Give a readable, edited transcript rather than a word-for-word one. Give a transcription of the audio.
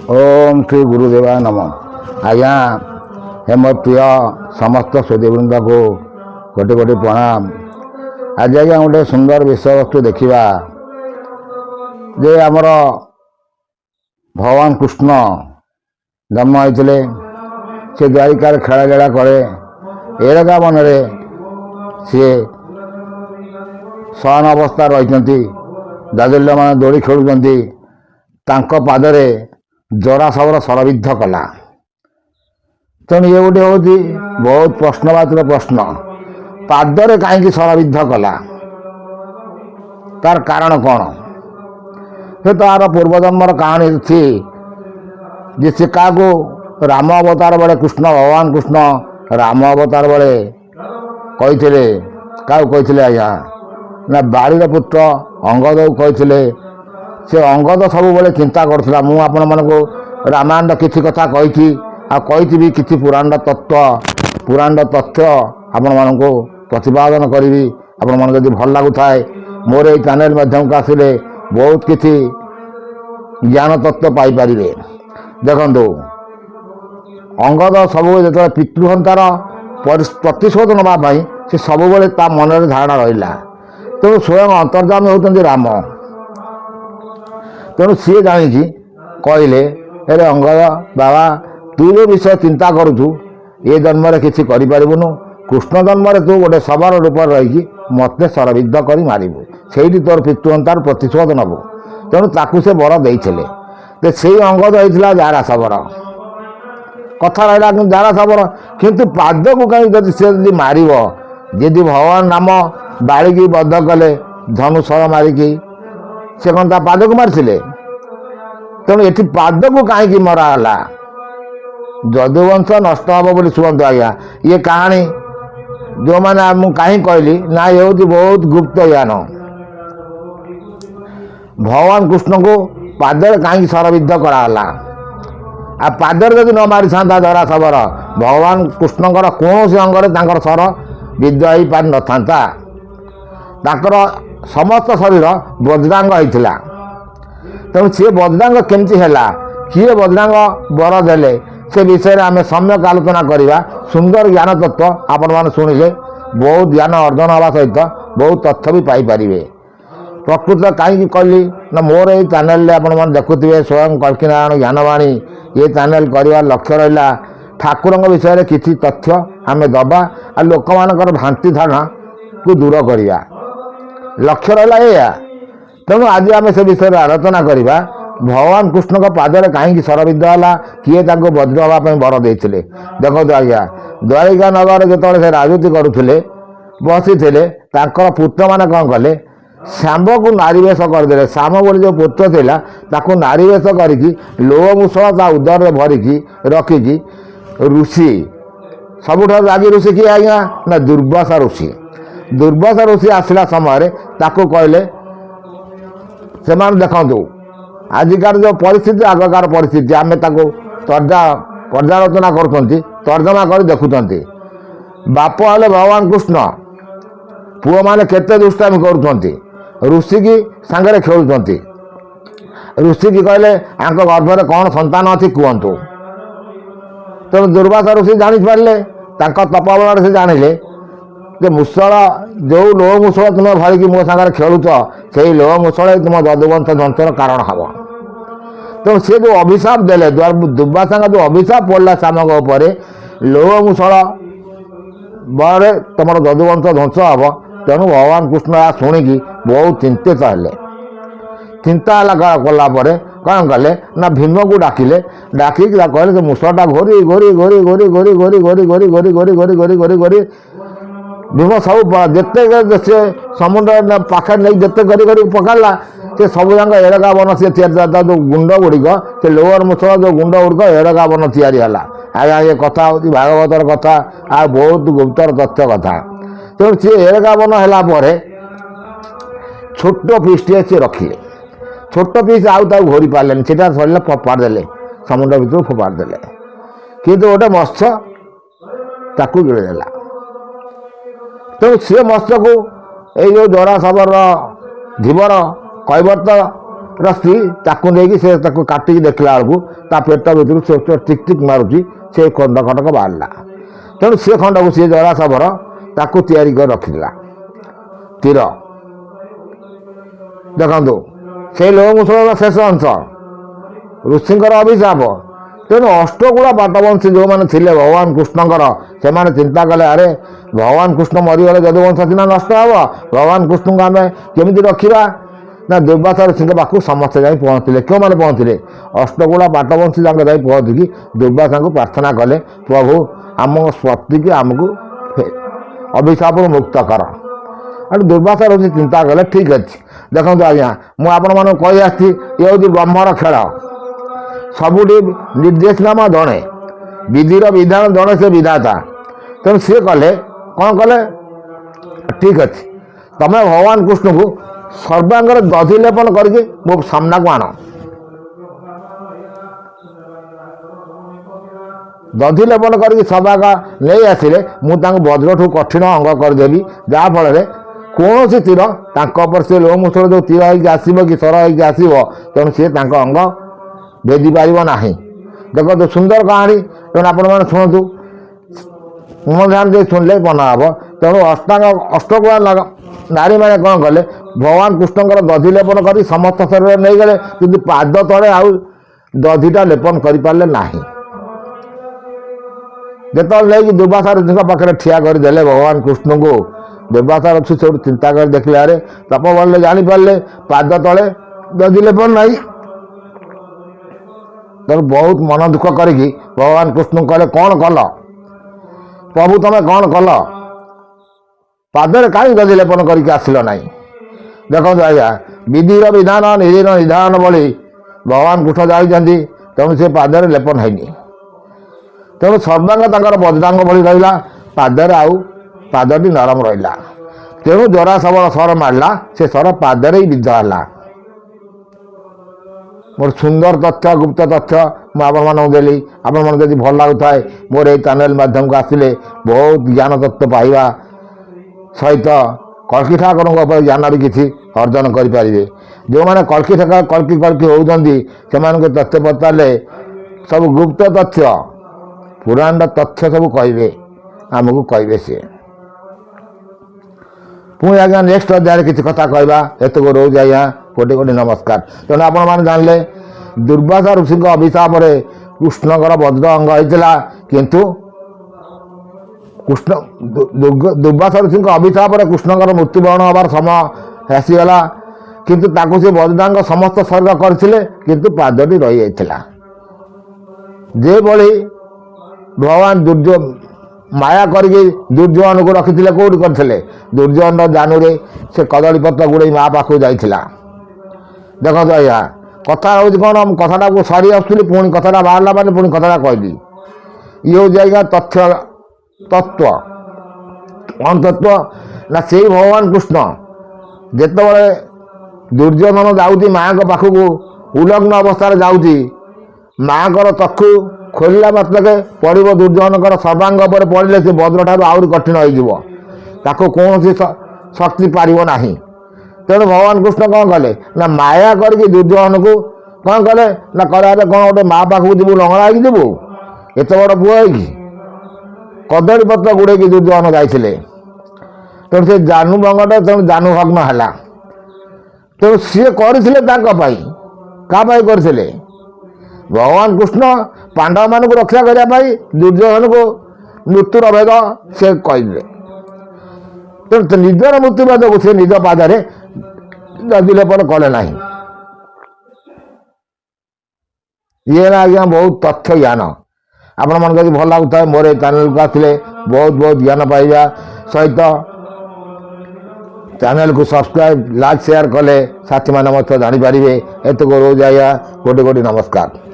ओम श्री गुरुदेवाय नम। आज्ञा हे मोर प्रिय समस्त सुधीवृंद को कोटि कोटि प्रणाम। आज आज्ञा गोटे सुंदर विषय वस्तु देखा जे आमर भगवान कृष्ण जन्म होते से द्वारिकार खेला करे एरका मन सी शयन अवस्था रही दादुल्य मान दौड़ी खेलुं पादरे जरा सबର सरविद्ध कला। तेणु ये गोटे हूँ बहुत प्रश्नवाचक प्रश्न, पादरे कहीं सरविद्ध कला तार कारण कौन? से तार पूर्वजन्मर कहानी थी जे से क्या राम अवतार बेले कृष्ण भगवान कृष्ण राम अवतार बेले कही क्या आज्ञा ना बाड़ीर पुत्र अंगद को कही से अंगद सब बेले चिंता करुला मु आपण मानक रामायण किसी कथा कही भी किसी पुराण तथ्य आपण मानक प्रतिपादन करी। आपण मन यदि भल लगुए मोर ये चैनल माध्यम को आसिले बहुत किसी ज्ञान तत्व पाइपर। देखु अंगद सब जो पितृहंतार प्रतिशोध नापी से सब मन में धारणा रहा। तेणु स्वयं अंतर्जामी होती राम। तेणु सी जानी कहले अरे अंगद बाबा तू जो विषय चिंता करुचु ये जन्म किसी करूँ कृष्ण जन्म तू गोटे सबर रूप रही मत सरविद्ध कर मारू से तोर पितृहंतार प्रतिशोध नबू। तेणु ताकू से वर देते से अंगद होता जारा सबर कथा रहा कि जारा सबर किंतु पाद को कहीं से मार जदि भगवान नाम बाड़ी की बद्ध कले धनुषर मारिकी से कौन पाद को मारे। तेणु ये पाद को कहीं मराला जदुवंश नष्ट हम बोली शुणु आज्ञा ये कहानी जो मैंने कहीं कहली ना ये हूँ बहुत गुप्त ज्ञान। भगवान कृष्ण को पादर कहीं सरविद्ध कराला आ पादर जब न मारी था जरा सबर भगवान कृष्णकर कौन से अंगरे सर विद्ध हो पारि न था। समस्त शरीर वज्रांग होता। तेणु सी वज्रांग केमती है किए वज्रांग वर देले से विषय में आम सम्यक आलोचना करवा। सुंदर ज्ञान तत्व आपण मैंने शुणिले बहुत ज्ञान अर्जन हवा सहित बहुत तथ्य भी पाइपर। प्रकृत कहीं कहली ना मोर ये चैनल आपण मैंने देखुए स्वयं कल्कीनारायण ज्ञानवाणी ये चैनल कर लक्ष्य रहा ठाकुर विषय किसी तथ्य आम दबा आ लोक मान भ्रांति धारणा को दूर करवा लक्ष्य रहा या। तेणु आज आम से विषय आलोचना करवा भगवान कृष्ण का पादरे कहीं सरविद्ध है किए वज्र हाँपाई वर देते। देखो आज्ञा द्वारिका नगर जो से राजनीति करुले बसी थे पुत्र मैंने कौन कले श्याम को नारीवेश करदे। श्याम बोली जो पुत्र था नारीवेश करके लोह मुसल उदर में भरिकी रखिकी ऋषि सबुठ रागी ऋषि किए आज्ञा ना दुर्वासा ऋषि। दुर्वासा ऋषि आसला समय कहले से देखु आजिकार जो परिस्थिति आगकार परिस्थिति आम पर्यालोचना तर्जमा कर देखुं। बाप हेले भगवान कृष्ण पुओ मैंने केते दुष्टामी करुँच ऋषि की सांगरे खेलुंट। ऋषि की कहले आंक गर्भरे कौन संतान अच्छी कहतु। तेणु दुर्वासा ऋषि जापारे तपबल से जानिले जे मुसल जो लोह मुसल तुम भरिकी मो सागर खेलुच से लोह मुसल तुम जदुवंश ध्वंसर कारण हम। तेणु सी जो अभिशाप देले दुर्वासा जो अभिशाप पड़ा श्याम उपर लोह मुसल बड़े तुम जदुवंश ध्वंस हम। तेणु भगवान कृष्ण यह शुणिकी बहुत चिंतित हेले। चिंता कलापर कौन कले ना भीम को डाकिले डाकिक कहले मुसलटा घोरी घोरी घोरी घोरी घोरी घोरी घोरी घोरी घोरी घोरी घोरी घोरी घोरी घोरी भीम सब जिते से समुद्र पाखे नहीं जिते कर पकड़ा से सब जाक एरका वन सी जो गुंड गुड़िक से लोअर मुसल जो गुंड गुड़िक एरका वन या। आज्ञा ये कथा हूँ भागवतर कथा आ बहुत गुप्तर तथ्य कथा। तेणु सी एरका वन है छोट पीसटे सी रखिले छोट पीस आउ घोरी पारे से सरला फोपाड़ देले समुद्र भर फोपाड़ देले किंतु गोटे मत्स्य ताकू गिड़देला। तेणु सी मत्स्य को यो जरा सबर धीवर कैवर्त ସ୍ତ୍ରୀ ତାକୁ ନେଇକି ସେ ତାକୁ କାଟିକି ଦେଖିଲା ବେଳକୁ ତା ପେଟ ଭିତରୁ ସେ ଟିକ୍ ଟିକ୍ ମାରୁଛି, ସେ ଖଣ୍ଡ ଖଣ୍ଡକ ବାହାରିଲା। ତେଣୁ ସେ ଖଣ୍ଡକୁ ସିଏ ଜରାସବର ତାକୁ ତିଆରି କରି ରଖିଥିଲା ତୀର। ଦେଖନ୍ତୁ ସେଇ ଲୋମମୂଷଳର ଶେଷ ଅଂଶ ଋଷିଙ୍କର ଅଭିଶାପ। ତେଣୁ ଅଷ୍ଟଗୁଳା ପାଟବଂଶୀ ଯେଉଁମାନେ ଥିଲେ ଭଗବାନ କୃଷ୍ଣଙ୍କର, ସେମାନେ ଚିନ୍ତା କଲେ ଆରେ ଭଗବାନ କୃଷ୍ଣ ମରିଗଲେ ଯଦୁବଂଶ ସିନା ନଷ୍ଟ ହେବ, ଭଗବାନ କୃଷ୍ଣଙ୍କୁ ଆମେ କେମିତି ରଖିବା? ନା ଦୁର୍ବାସା ଋଷିଙ୍କ ପାଖକୁ ସମସ୍ତେ ଯାଇ ପହଞ୍ଚିଲେ। କେଉଁମାନେ ପହଞ୍ଚିଲେ? ଅଷ୍ଟଗୁଳା ପାଟବଂଶୀ ଯାକ ଯାଇ ପହଞ୍ଚିକି ଦୁର୍ବାସାଙ୍କୁ ପ୍ରାର୍ଥନା କଲେ, ପ୍ରଭୁ ଆମ ସ୍ୱତିକି ଆମକୁ ଅଭିଶାପରୁ ମୁକ୍ତ କର। ଆଉ ଦୁର୍ବାସା ଋଷି ଚିନ୍ତା କଲେ ଠିକ୍ ଅଛି। ଦେଖନ୍ତୁ ଆଜ୍ଞା, ମୁଁ ଆପଣମାନଙ୍କୁ କହି ଆସିଛି, ଇଏ ହେଉଛି ବ୍ରହ୍ମର ଖେଳ। ସବୁଠି ନିର୍ଦ୍ଦେଶନାମା ଜଣେ, ବିଧିର ବିଧାନ ଜଣେ, ସେ ବିଧାତା। ତେଣୁ ସିଏ କଲେ କ'ଣ କଲେ? ଠିକ୍ ଅଛି, ତମେ ଭଗବାନ କୃଷ୍ଣଙ୍କୁ ସର୍ବାଙ୍ଗରେ ଦଧି ଲେପନ କରିକି ମୋ ସାମ୍ନାକୁ ଆଣ। ଦଧି ଲେପନ କରିକି ସର୍ବାଙ୍ଗ ନେଇ ଆସିଲେ ମୁଁ ତାଙ୍କୁ ବଜ୍ରଠୁ କଠିନ ଅଙ୍ଗ କରିଦେବି, ଯାହାଫଳରେ କୌଣସି ତୀର ତାଙ୍କ ଉପରେ, ସେ ଲୋମମୂଷଳ ଯେଉଁ ତୀର ହେଇକି ଆସିବ କି ସର ହେଇକି ଆସିବ, ତେଣୁ ସିଏ ତାଙ୍କ ଅଙ୍ଗ ଭେଦି ପାରିବ ନାହିଁ। ଦେଖନ୍ତୁ ସୁନ୍ଦର କାହାଣୀ, ତେଣୁ ଆପଣମାନେ ଶୁଣନ୍ତୁ, ଧ୍ୟାନ ଦେଇ ଶୁଣିଲେ ମନେ ହେବ। ତେଣୁ ଅଷ୍ଟଗୁଳା ନାରୀମାନେ କ'ଣ କଲେ? ଭଗବାନ କୃଷ୍ଣଙ୍କର ଦଧି ଲେପନ କରି ସମସ୍ତ ଶରୀର ନେଇଗଲେ, କିନ୍ତୁ ପାଦ ତଳେ ଆଉ ଦଧିଟା ଲେପନ କରିପାରିଲେ ନାହିଁ। ଯେତେବେଳେ ନେଇକି ଦୁର୍ବାସା ଋଷିଙ୍କ ପାଖରେ ଠିଆ କରିଦେଲେ ଭଗବାନ କୃଷ୍ଣଙ୍କୁ, ଦୁର୍ବାସା ଋଷି ସେଠୁ ଚିନ୍ତା କରି ଦେଖିଲେ, ଆରେ ତପବଳରେ ଜାଣିପାରିଲେ ପାଦ ତଳେ ଦଧି ଲେପନ ନାହିଁ। ତେଣୁ ବହୁତ ମନ ଦୁଃଖ କରିକି ଭଗବାନ କୃଷ୍ଣଙ୍କୁ କହିଲେ, କ'ଣ କଲ ପ୍ରଭୁ, ତମେ କ'ଣ କଲ? ପାଦରେ କାହିଁ ଦଧି ଲେପନ କରିକି ଆସିଲ ନାହିଁ? ଦେଖନ୍ତୁ ଆଜ୍ଞା, ବିଧିର ବିଧାନ ନିଧିର ନିଧାନ ଭଳି ଭଗବାନ କୃଷ୍ଣ ଯାଇଛନ୍ତି, ତେଣୁ ସେ ପାଦରେ ଲେପନ ହେଇନି। ତେଣୁ ସର୍ବାଙ୍ଗ ତାଙ୍କର ବଜ୍ରାଙ୍ଗ ଭଳି ରହିଲା, ପାଦରେ ଆଉ ପାଦଟି ନରମ ରହିଲା। ତେଣୁ ଜରାସବର ସର ମାରିଲା, ସେ ସର ପାଦରେ ହିଁ ବିଦ୍ଧ ହେଲା। ମୋର ସୁନ୍ଦର ତଥ୍ୟ, ଗୁପ୍ତ ତଥ୍ୟ ମୁଁ ଆପଣମାନଙ୍କୁ ଦେଲି। ଆପଣମାନଙ୍କୁ ଯଦି ଭଲ ଲାଗୁଥାଏ, ମୋର ଏଇ ଚ୍ୟାନେଲ ମାଧ୍ୟମକୁ ଆସିଲେ ବହୁତ ଜ୍ଞାନ ତତ୍ତ୍ୱ ପାଇବା ସହିତ କଳ୍କି ଠାକୁରଙ୍କ ଉପରେ ଜ୍ଞାନ ବି କିଛି ଅର୍ଜନ କରିପାରିବେ। ଯେଉଁମାନେ କଳ୍କି ହେଉଛନ୍ତି, ସେମାନଙ୍କୁ ତଥ୍ୟ ପଚାରିଲେ ସବୁ ଗୁପ୍ତ ତଥ୍ୟ, ପୁରାଣର ତଥ୍ୟ ସବୁ କହିବେ, ଆମକୁ କହିବେ ସିଏ। ପୁଣି ଆଜ୍ଞା ନେକ୍ସଟ ଅଧ୍ୟାୟରେ କିଛି କଥା କହିବା। ଏତକୁ ରହୁଛି ଆଜ୍ଞା, କୋଟି କୋଟି ନମସ୍କାର। ତେଣୁ ଆପଣମାନେ ଜାଣିଲେ ଦୁର୍ବାସା ଋଷିଙ୍କ ଅଭିଶାପରେ କୃଷ୍ଣଙ୍କର ବଜ୍ର ଅଙ୍ଗ ହେଇଥିଲା, କିନ୍ତୁ ଦୁର୍ବାସା ଋଷିଙ୍କ ଅଭିଶାପରେ କୃଷ୍ଣଙ୍କର ମୃତ୍ୟୁବରଣ ହେବାର ସମୟ ଆସିଗଲା, କିନ୍ତୁ ତାକୁ ସେ ବଜ୍ରାଙ୍ଗ ସମସ୍ତ ଶରୀର କରିଥିଲେ, କିନ୍ତୁ ପାଦଟି ରହିଯାଇଥିଲା। ଯେଭଳି ଭଗବାନ ମାୟା କରିକି ଦୁର୍ଯ୍ୟୋଧନକୁ ରଖିଥିଲେ, କେଉଁଠି କରିଥିଲେ? ଦୁର୍ଯ୍ୟୋଧନର ଜାନୁରେ ସେ କଦଳୀପତ୍ର ଗୁଡ଼େଇ ମା ପାଖକୁ ଯାଇଥିଲା। ଦେଖନ୍ତୁ ଆଜ୍ଞା, କଥା ହେଉଛି କ'ଣ? ମୁଁ କଥାଟାକୁ ସାରି ଆସୁଥିଲି, ପୁଣି କଥାଟା ବାହାରିଲା ମାନେ ପୁଣି କଥାଟା କହିଲି। ଇଏ ହେଉଛି ଆଜ୍ଞା ତଥ୍ୟ, ତତ୍ତ୍ୱ। କ'ଣ ତତ୍ତ୍ୱ? ନା ସେଇ ଭଗବାନ କୃଷ୍ଣ ଯେତେବେଳେ ଦୁର୍ଯ୍ୟୋଧନ ଯାଉଛି ମାଆଙ୍କ ପାଖକୁ, ଉଲଗ୍ନ ଅବସ୍ଥାରେ ଯାଉଛି, ମାଆଙ୍କର ଚକ୍ଷୁ ଖୋଲିଲା ମାତ୍ରକେ ପଡ଼ିବ ଦୁର୍ଯ୍ୟୋଧନଙ୍କର ସର୍ବାଙ୍ଗ ଉପରେ ପଡ଼ିଲେ ସେ ବଜ୍ରଠାରୁ ଆହୁରି କଠିନ ହୋଇଯିବ, ତାକୁ କୌଣସି ଶକ୍ତି ପାରିବ ନାହିଁ। ତେଣୁ ଭଗବାନ କୃଷ୍ଣ କ'ଣ କଲେ? ନା ମାୟା କରିକି ଦୁର୍ଯ୍ୟୋଧନକୁ କ'ଣ କଲେ? ନା କହିଲେ, ଆରେ କ'ଣ ଗୋଟେ ମା ପାଖକୁ ଯିବୁ, ଲଙ୍ଗଳା ହେଇକି ଯିବୁ? ଏତେ ବଡ଼ ପୁଅ ହେଇକି କଦଳୀପତ୍ର ଗୁଡ଼େଇକି ଦୁର୍ଯ୍ୟୋଧନ ଯାଇଥିଲେ। ତେଣୁ ସେ ଜାନୁଭଙ୍ଗଟା, ତେଣୁ ଜାନୁଭଗ୍ନ ହେଲା। ତେଣୁ ସିଏ କରିଥିଲେ ତାଙ୍କ ପାଇଁ। କାହା ପାଇଁ କରିଥିଲେ? ଭଗବାନ କୃଷ୍ଣ ପାଣ୍ଡବମାନଙ୍କୁ ରକ୍ଷା କରିବା ପାଇଁ ଦୁର୍ଯ୍ୟୋଧନକୁ ମୃତ୍ୟୁର ଭେଦ ସେ କହିଲେ। ତେଣୁ ନିଜର ମୃତ୍ୟୁଭେଦକୁ ସେ ନିଜ ପାଦରେ ଦଧି ଲେପନ କଲେ ନାହିଁ। ଇଏ ହେଲା ଆଜ୍ଞା ବହୁତ ତଥ୍ୟ ଜ୍ଞାନ। ଆପଣମାନଙ୍କୁ ଯଦି ଭଲ ଲାଗୁଥାଏ, ମୋର ଏଇ ଚ୍ୟାନେଲକୁ ଆସିଲେ ବହୁତ ଜ୍ଞାନ ପାଇବା ସହିତ ଚ୍ୟାନେଲକୁ ସବସ୍କ୍ରାଇବ୍, ଲାଇକ୍, ସେୟାର କଲେ ସାଥୀମାନେ ମଧ୍ୟ ଜାଣିପାରିବେ। ଏତକ ରହୁଛି ଆଜ୍ଞା, କୋଟି କୋଟି ନମସ୍କାର।